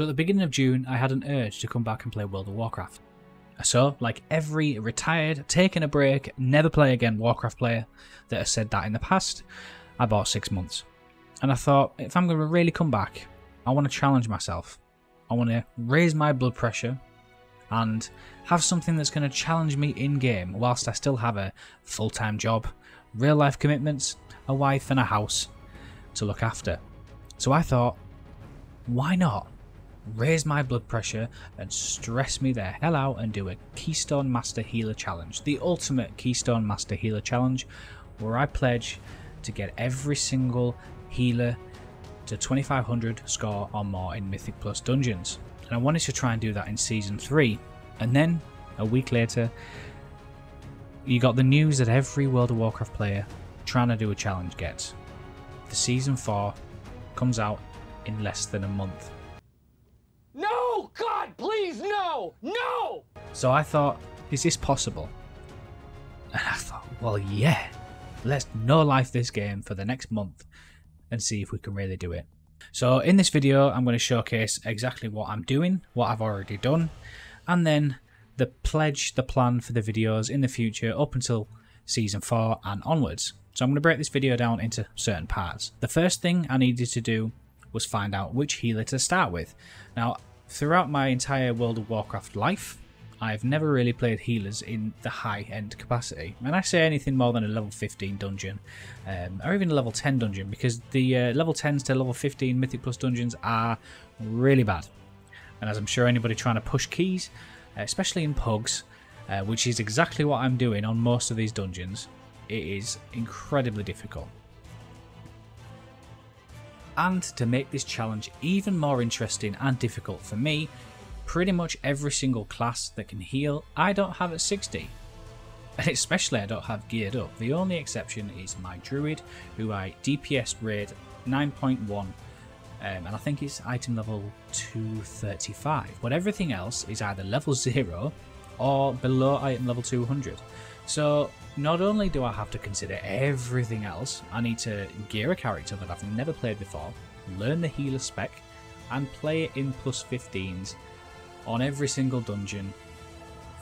So at the beginning of June, I had an urge to come back and play World of Warcraft. So, like every retired, taking a break, never play again Warcraft player that has said that in the past, I bought 6 months. And I thought, if I'm going to really come back, I want to challenge myself. I want to raise my blood pressure and have something that's going to challenge me in-game whilst I still have a full-time job, real-life commitments, a wife and a house to look after. So I thought, why not raise my blood pressure and stress me the hell out and do a Keystone Master Healer Challenge, the ultimate Keystone Master Healer Challenge, where I pledge to get every single healer to 2500 score or more in Mythic Plus Dungeons. And I wanted to try and do that in Season 3. And then, a week later, you got the news that every World of Warcraft player trying to do a challenge gets. The Season 4 comes out in less than a month. No! God, please, no! No! So I thought, is this possible? And I thought, well, yeah. Let's no-life this game for the next month and see if we can really do it. So in this video, I'm going to showcase exactly what I'm doing, what I've already done, and then the pledge, the plan for the videos in the future up until Season 4 and onwards. So I'm going to break this video down into certain parts. The first thing I needed to do was find out which healer to start with. Now, throughout my entire World of Warcraft life, I've never really played healers in the high-end capacity. And I say anything more than a level 15 dungeon, or even a level 10 dungeon, because the level 10s to level 15 Mythic Plus dungeons are really bad. And as I'm sure anybody trying to push keys, especially in pugs, which is exactly what I'm doing on most of these dungeons, it is incredibly difficult. And to make this challenge even more interesting and difficult for me, pretty much every single class that can heal, I don't have at 60. And especially I don't have geared up. The only exception is my druid, who I DPS rate 9.1, and I think it's item level 235. But everything else is either level 0 or below item level 200. So not only do I have to consider everything else, I need to gear a character that I've never played before, learn the healer spec, and play it in plus 15s on every single dungeon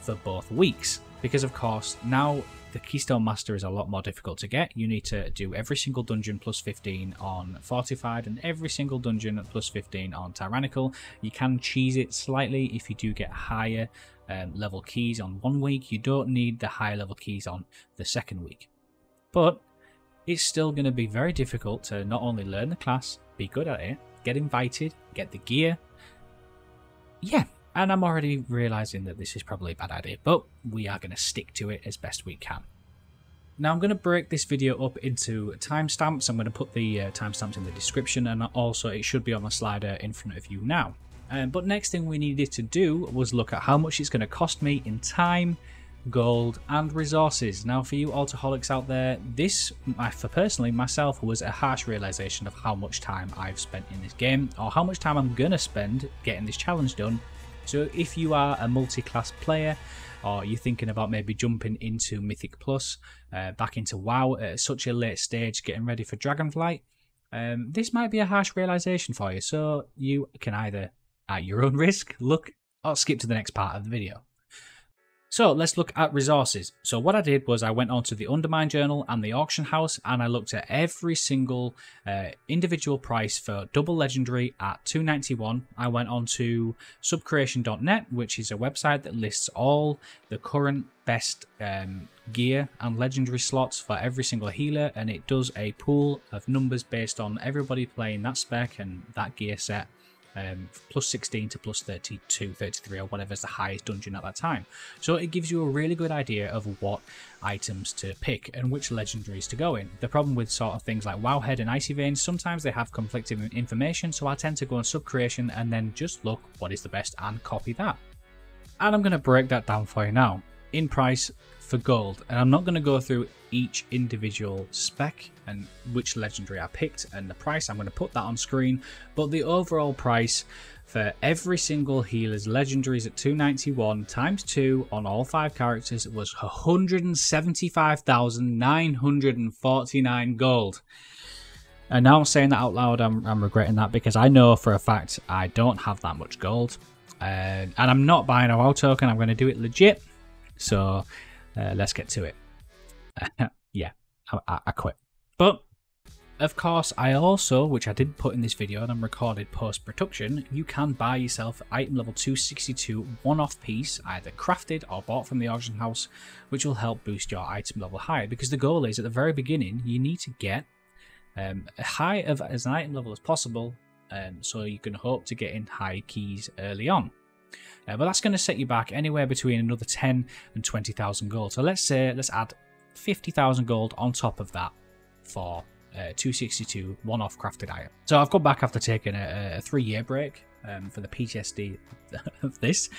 for both weeks. Because of course, now the Keystone Master is a lot more difficult to get. You need to do every single dungeon plus 15 on Fortified and every single dungeon plus 15 on Tyrannical. You can cheese it slightly if you do get higher level keys on one week. You don't need the higher level keys on the second week. But it's still going to be very difficult to not only learn the class, be good at it, get invited, get the gear. Yeah, and I'm already realising that this is probably a bad idea, but we are going to stick to it as best we can. Now I'm going to break this video up into timestamps. I'm going to put the timestamps in the description, and also it should be on the slider in front of you now. But next thing we needed to do was look at how much it's going to cost me in time, gold and resources. Now for you alcoholics out there, this, for personally myself, was a harsh realisation of how much time I've spent in this game, or how much time I'm going to spend getting this challenge done. So if you are a multi-class player, or you're thinking about maybe jumping into Mythic Plus, back into WoW at such a late stage, getting ready for Dragonflight, this might be a harsh realisation for you. So you can either, at your own risk, look or skip to the next part of the video. So let's look at resources. So what I did was I went onto the Undermine Journal and the auction house, and I looked at every single individual price for double legendary at 291. I went on to subcreation.net, which is a website that lists all the current best gear and legendary slots for every single healer, and it does a pool of numbers based on everybody playing that spec and that gear set. Plus 16 to plus 32, 33 or whatever's the highest dungeon at that time. So it gives you a really good idea of what items to pick and which legendaries to go in. The problem with sort of things like Wowhead and Icy Veins, sometimes they have conflicting information, so I tend to go on Subcreation and then just look what is the best and copy that. And I'm going to break that down for you now. In price for gold, and I'm not going to go through each individual spec and which legendary I picked and the price. I'm going to put that on screen, but the overall price for every single healer's legendaries at 291 times 2 on all 5 characters was 175,949 gold. And now I'm saying that out loud, I'm regretting that, because I know for a fact I don't have that much gold. And I'm not buying a WoW token, I'm going to do it legit. So let's get to it. Yeah, I quit. But of course, I also, which I didn't put in this video and I'm recorded post-production, you can buy yourself item level 262 one-off piece, either crafted or bought from the auction house, which will help boost your item level higher, because the goal is at the very beginning, you need to get as high of as an item level as possible, so you can hope to get in high keys early on. But that's going to set you back anywhere between another 10 and 20,000 gold. So let's add 50,000 gold on top of that for 262 one-off crafted item. So I've gone back after taking a 3-year break for the PTSD of this,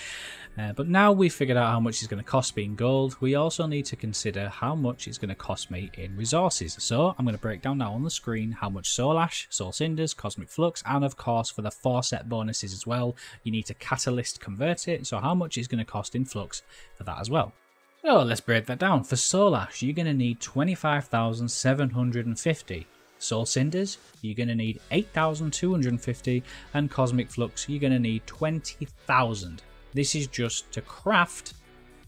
but now we've figured out how much it's going to cost me in gold. We also need to consider how much it's going to cost me in resources. So I'm going to break down now on the screen how much Soul Ash, Soul Cinders, Cosmic Flux, and of course for the 4 set bonuses as well, you need to catalyst convert it. So how much is going to cost in Flux for that as well. So let's break that down. For Soul Ash, you're going to need 25,750. Soul Cinders, you're going to need 8,250. And Cosmic Flux, you're going to need 20,000. This is just to craft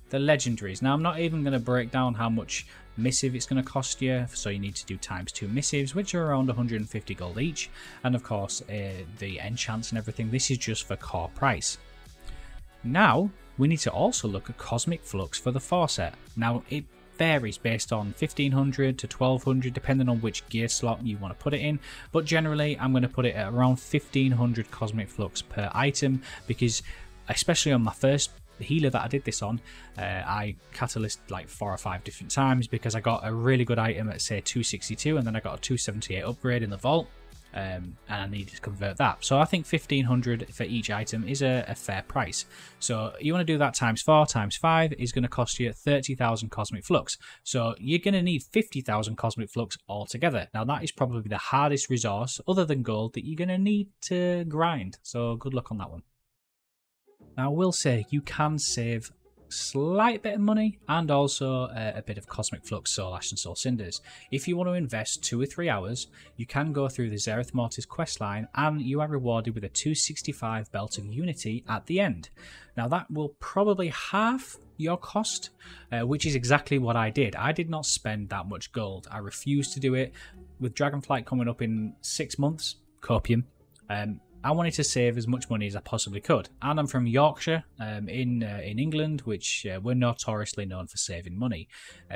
the legendaries. Now, I'm not even going to break down how much missive it's going to cost you. So you need to do ×2 missives, which are around 150 gold each. And of course, the enchants and everything. This is just for core price. Now, we need to also look at Cosmic Flux for the 4 set. Now, it varies based on 1500 to 1200, depending on which gear slot you want to put it in. But generally, I'm going to put it at around 1500 Cosmic Flux per item, because especially on my first healer that I did this on, I catalyst like 4 or 5 different times, because I got a really good item at say 262, and then I got a 278 upgrade in the vault. And I needed to convert that. So I think 1500 for each item is a fair price. So you want to do that ×4 ×5 is going to cost you 30,000 Cosmic Flux. So you're going to need 50,000 Cosmic Flux altogether. Now that is probably the hardest resource other than gold that you're going to need to grind. So good luck on that one. Now I will say you can save slight bit of money and also a bit of Cosmic Flux, Soul Ash and Soul Cinders. If you want to invest 2 or 3 hours, you can go through the Zereth Mortis questline and you are rewarded with a 265 Belt of Unity at the end. Now that will probably halve your cost, which is exactly what I did. I did not spend that much gold. I refused to do it. With Dragonflight coming up in 6 months, copium, I wanted to save as much money as I possibly could, and I'm from Yorkshire in England, which we're notoriously known for saving money.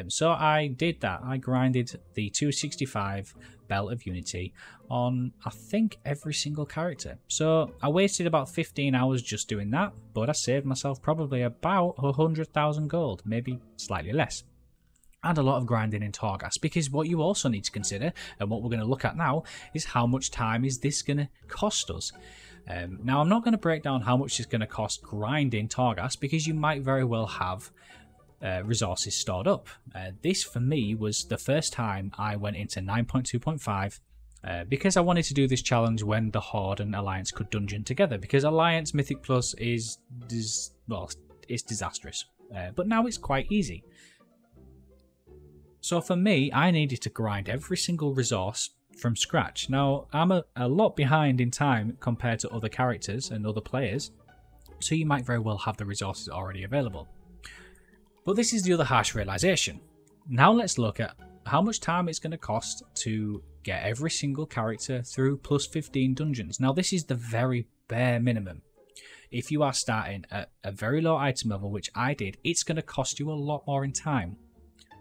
So I did that. I grinded the 265 Belt of Unity on, I think, every single character. So I wasted about 15 hours just doing that, but I saved myself probably about 100,000 gold, maybe slightly less. And a lot of grinding in Torghast, because what you also need to consider, and what we're going to look at now, is how much time is this going to cost us. Now, I'm not going to break down how much it's going to cost grinding Torghast, because you might very well have resources stored up. This, for me, was the first time I went into 9.2.5, because I wanted to do this challenge when the Horde and Alliance could dungeon together, because Alliance Mythic Plus is it's disastrous, but now it's quite easy. So for me, I needed to grind every single resource from scratch. Now, I'm a lot behind in time compared to other characters and other players, so you might very well have the resources already available. But this is the other harsh realization. Now let's look at how much time it's going to cost to get every single character through plus 15 dungeons. Now this is the very bare minimum. If you are starting at a very low item level, which I did, it's going to cost you a lot more in time.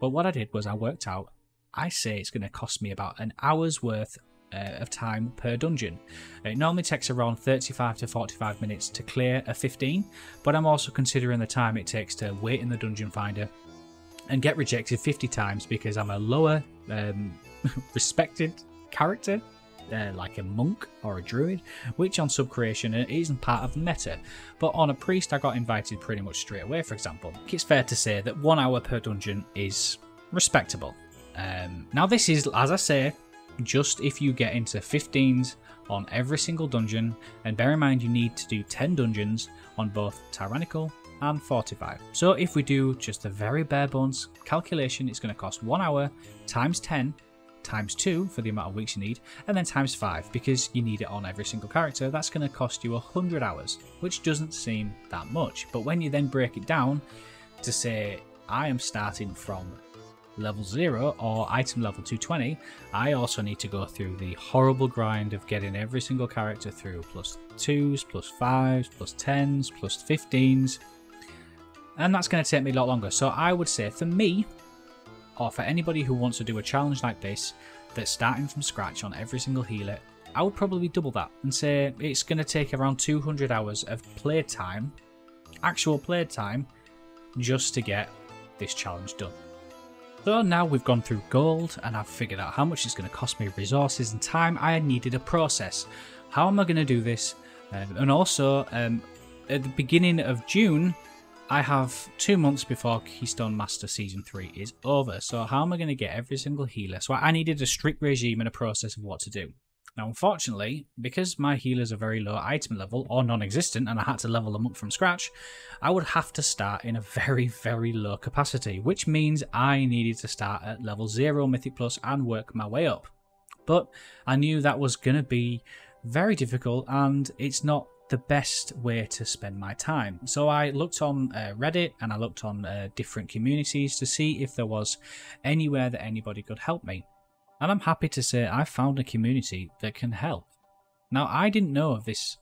But what I did was I worked out, I say it's going to cost me about an hour's worth of time per dungeon. It normally takes around 35 to 45 minutes to clear a 15, but I'm also considering the time it takes to wait in the dungeon finder and get rejected 50 times because I'm a lower respected character, like a monk or a druid, which on sub-creation isn't part of the meta. But on a priest I got invited pretty much straight away, for example. It's fair to say that 1 hour per dungeon is respectable. Now this is, as I say, just if you get into 15s on every single dungeon, and bear in mind you need to do 10 dungeons on both Tyrannical and Fortified. So if we do just a very bare bones calculation, it's going to cost 1 hour times 10 ×2 for the amount of weeks you need, and then ×5 because you need it on every single character. That's going to cost you 100 hours, which doesn't seem that much. But when you then break it down to say, I am starting from level 0 or item level 220, I also need to go through the horrible grind of getting every single character through +2s, +5s, +10s, +15s, and that's going to take me a lot longer. So I would say for me, or for anybody who wants to do a challenge like this that's starting from scratch on every single healer, I would probably double that and say it's going to take around 200 hours of playtime, actual playtime, just to get this challenge done. So now we've gone through gold and I've figured out how much it's going to cost me resources and time. I needed a process. How am I going to do this? And also, at the beginning of June, I have 2 months before Keystone Master Season 3 is over. So how am I going to get every single healer? So I needed a strict regime and a process of what to do. Now, unfortunately, because my healers are very low item level or non-existent and I had to level them up from scratch, I would have to start in a very, very low capacity, which means I needed to start at level 0 Mythic Plus and work my way up. But I knew that was going to be very difficult and it's not the best way to spend my time. So I looked on Reddit and I looked on different communities to see if there was anywhere that anybody could help me. And I'm happy to say I found a community that can help. Now, I didn't know of this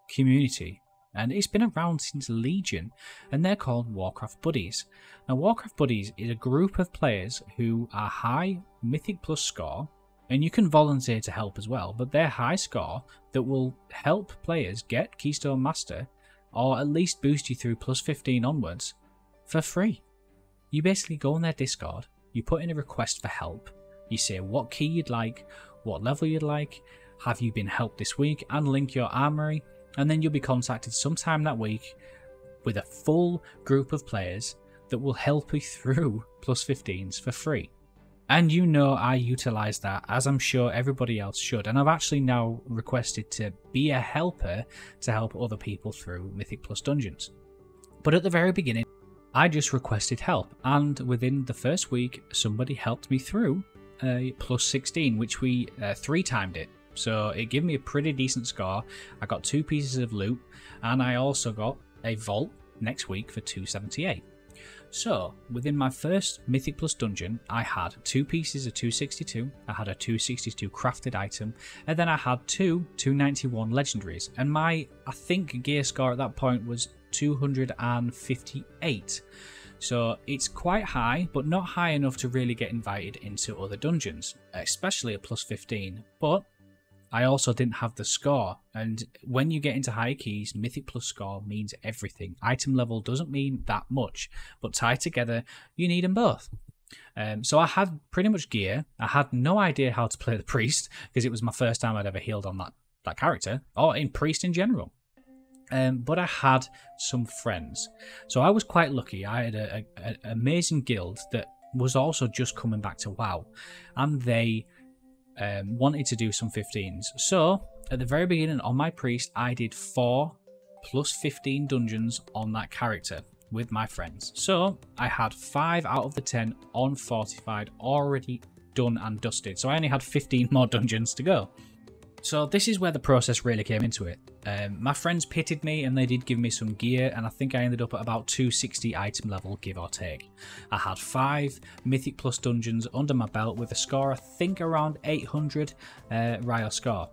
community, and it's been around since Legion, and they're called Warcraft Buddies. Now, Warcraft Buddies is a group of players who are high Mythic Plus score, and you can volunteer to help as well, but they're high score that will help players get Keystone Master, or at least boost you through +15 onwards, for free. You basically go on their Discord, you put in a request for help, you say what key you'd like, what level you'd like, have you been helped this week, and link your armory, and then you'll be contacted sometime that week with a full group of players that will help you through +15s for free. And you know I utilise that, as I'm sure everybody else should, and I've actually now requested to be a helper to help other people through Mythic Plus dungeons. But at the very beginning, I just requested help, and within the first week, somebody helped me through +16, which we 3-timed it. So it gave me a pretty decent score. I got 2 pieces of loot, and I also got a vault next week for 278. So within my first Mythic Plus dungeon, I had 2 pieces of 262, I had a 262 crafted item, and then I had 2 291 legendaries, and my, I think, gear score at that point was 258. So it's quite high, but not high enough to really get invited into other dungeons, especially at +15. But I also didn't have the score, and when you get into high keys, Mythic Plus score means everything. Item level doesn't mean that much, but tied together, you need them both. So I had pretty much gear. I had no idea how to play the Priest, because it was my first time I'd ever healed on that character, or in Priest in general. But I had some friends, so I was quite lucky. I had an amazing guild that was also just coming back to WoW, and they wanted to do some 15s. So at the very beginning on my Priest, I did 4 +15 dungeons on that character with my friends. So I had 5 out of the 10 on Fortified already done and dusted, so I only had 15 more dungeons to go. So this is where the process really came into it. My friends pitted me and they did give me some gear, and I think I ended up at about 260 item level, give or take. I had 5 Mythic Plus dungeons under my belt with a score, I think around 800 Ryo score.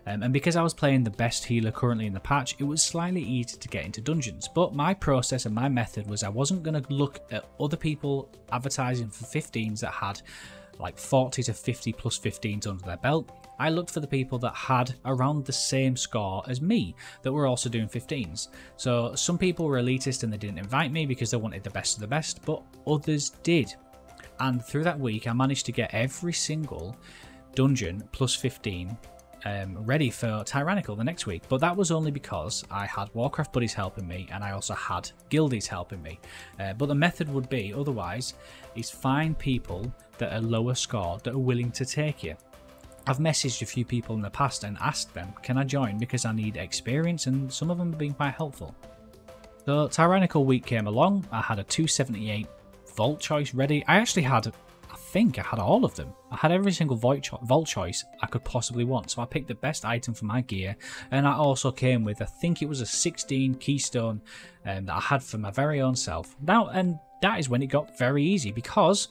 And because I was playing the best healer currently in the patch, it was slightly easier to get into dungeons. But my process and my method was I wasn't going to look at other people advertising for 15s that had like 40 to 50 +15s under their belt. I looked for the people that had around the same score as me that were also doing 15s. So some people were elitist and they didn't invite me because they wanted the best of the best, but others did. And through that week, I managed to get every single dungeon +15 ready for Tyrannical the next week. But that was only because I had Warcraft Buddies helping me and I also had Guildies helping me. But the method would be, otherwise, is find people that are lower score that are willing to take you. I've messaged a few people in the past and asked them, can I join because I need experience, and some of them have been quite helpful. So Tyrannical week came along, I had a 278 vault choice ready. I actually had, I think I had all of them. I had every single vault choice I could possibly want. So I picked the best item for my gear, and I also came with, I think it was a 16 keystone that I had for my very own self. Now, and that is when it got very easy, because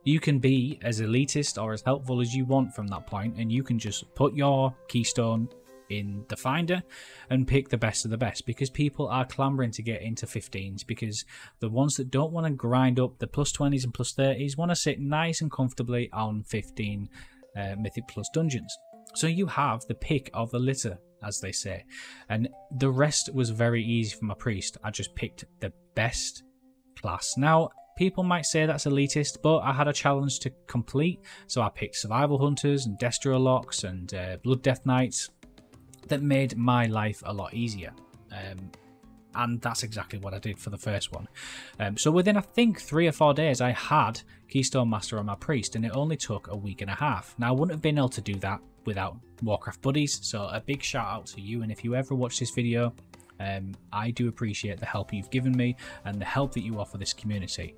you can be as elitist or as helpful as you want from that point, and you can just put your keystone in the finder and pick the best of the best, because people are clamoring to get into 15s, because the ones that don't want to grind up the plus 20s and plus 30s want to sit nice and comfortably on 15 Mythic Plus dungeons. So you have the pick of the litter, as they say, and the rest was very easy for my priest. I just picked the best class. Now, people might say that's elitist, but I had a challenge to complete, so I picked Survival Hunters and Destro Locks and Blood Death Knights. That made my life a lot easier, and that's exactly what I did for the first one. So within, I think, 3 or 4 days, I had Keystone Master on my priest, and it only took a week and a half. Now, I wouldn't have been able to do that without Warcraft buddies, so a big shout out to you, and if you ever watch this video, I do appreciate the help you've given me and the help that you offer this community,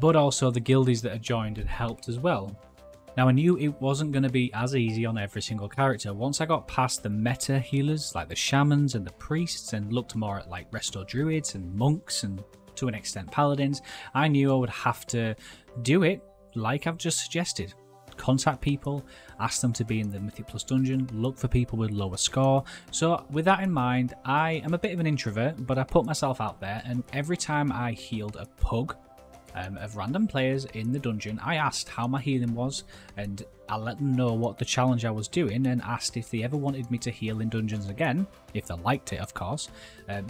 but also the guildies that have joined and helped as well. Now, I knew it wasn't going to be as easy on every single character. Once I got past the meta healers like the shamans and the priests, and looked more at like resto druids and monks and to an extent paladins, I knew I would have to do it like I've just suggested. Contact people, ask them to be in the Mythic Plus dungeon, look for people with lower score. So with that in mind, I am a bit of an introvert, but I put myself out there, and every time I healed a pug of random players in the dungeon, I asked how my healing was, and I let them know what the challenge I was doing, and asked if they ever wanted me to heal in dungeons again, if they liked it of course,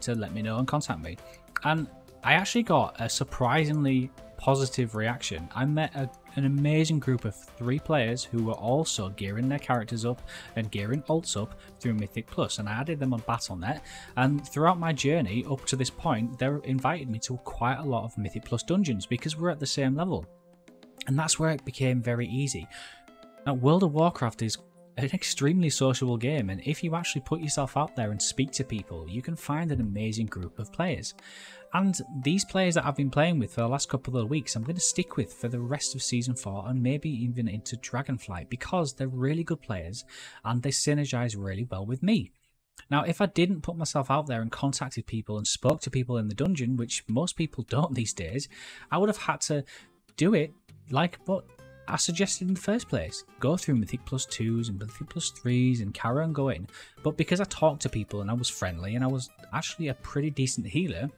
to let me know and contact me. And I actually got a surprisingly positive reaction. I met an amazing group of 3 players who were also gearing their characters up and gearing alts up through Mythic Plus, and I added them on Battle.net, and throughout my journey up to this point, they invited me to quite a lot of Mythic Plus dungeons because we're at the same level, and that's where it became very easy. Now, World of Warcraft is an extremely sociable game, and if you actually put yourself out there and speak to people, you can find an amazing group of players. And these players that I've been playing with for the last couple of weeks, I'm going to stick with for the rest of Season 4 and maybe even into Dragonflight, because they're really good players and they synergize really well with me. Now, if I didn't put myself out there and contacted people and spoke to people in the dungeon, which most people don't these days, I would have had to do it like what I suggested in the first place. Go through Mythic Plus 2s and Mythic Plus 3s and carry on going. But because I talked to people and I was friendly and I was actually a pretty decent healer,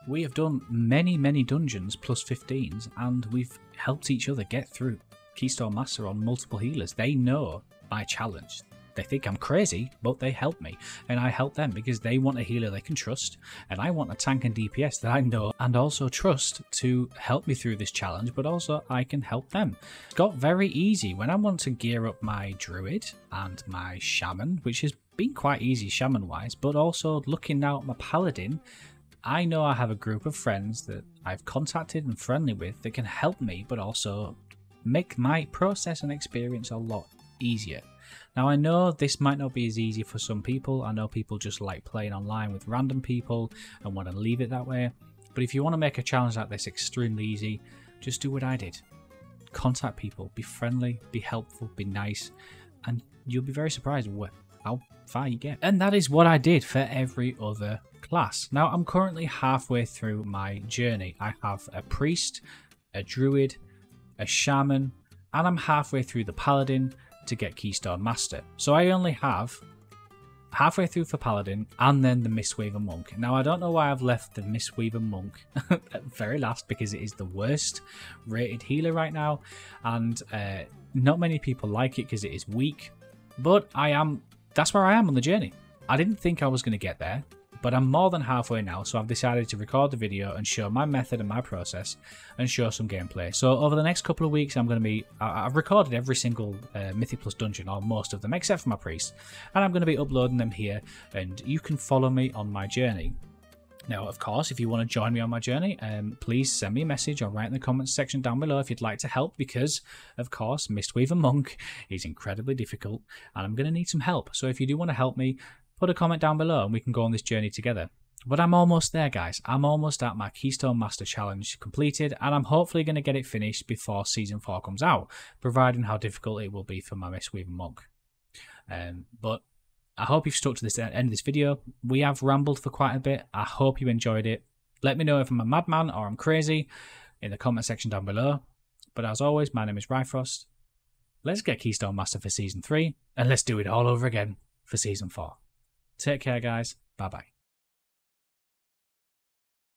we have done many dungeons plus 15s, and we've helped each other get through Keystone Master on multiple healers. They know my challenge. They think I'm crazy, but they help me, and I help them because they want a healer they can trust, and I want a tank and DPS that I know and also trust to help me through this challenge, but also I can help them. It's got very easy when I want to gear up my druid and my shaman, which has been quite easy shaman wise, but also looking now at my paladin. I know I have a group of friends that I've contacted and friendly with that can help me, but also make my process and experience a lot easier. Now, I know this might not be as easy for some people. I know people just like playing online with random people and want to leave it that way. But if you want to make a challenge like this extremely easy, just do what I did. Contact people, be friendly, be helpful, be nice, and you'll be very surprised how far you get. And that is what I did for every other class. Now, I'm currently halfway through my journey. I have a priest, a druid, a shaman, and I'm halfway through the paladin to get Keystone Master. So I only have halfway through for paladin and then the Mistweaver monk. Now, I don't know why I've left the Mistweaver monk at very last, because it is the worst rated healer right now, and not many people like it because it is weak, but that's where I am on the journey. I didn't think I was going to get there, but I'm more than halfway now, so I've decided to record the video and show my method and my process and show some gameplay. So over the next couple of weeks, I've recorded every single Mythic Plus dungeon, or most of them, except for my priest, and I'm going to be uploading them here, and you can follow me on my journey. Now, of course, if you want to join me on my journey, please send me a message or write in the comments section down below if you'd like to help, because, of course, Mistweaver Monk is incredibly difficult and I'm going to need some help. So if you do want to help me, put a comment down below and we can go on this journey together. But I'm almost there, guys. I'm almost at my Keystone Master Challenge completed, and I'm hopefully going to get it finished before Season 4 comes out, providing how difficult it will be for my Mistweaver Monk. But I hope you've stuck to the end of this video. We have rambled for quite a bit. I hope you enjoyed it. Let me know if I'm a madman or I'm crazy in the comment section down below. But as always, my name is Ryfrost. Let's get Keystone Master for Season 3, and let's do it all over again for Season 4. Take care, guys. Bye-bye.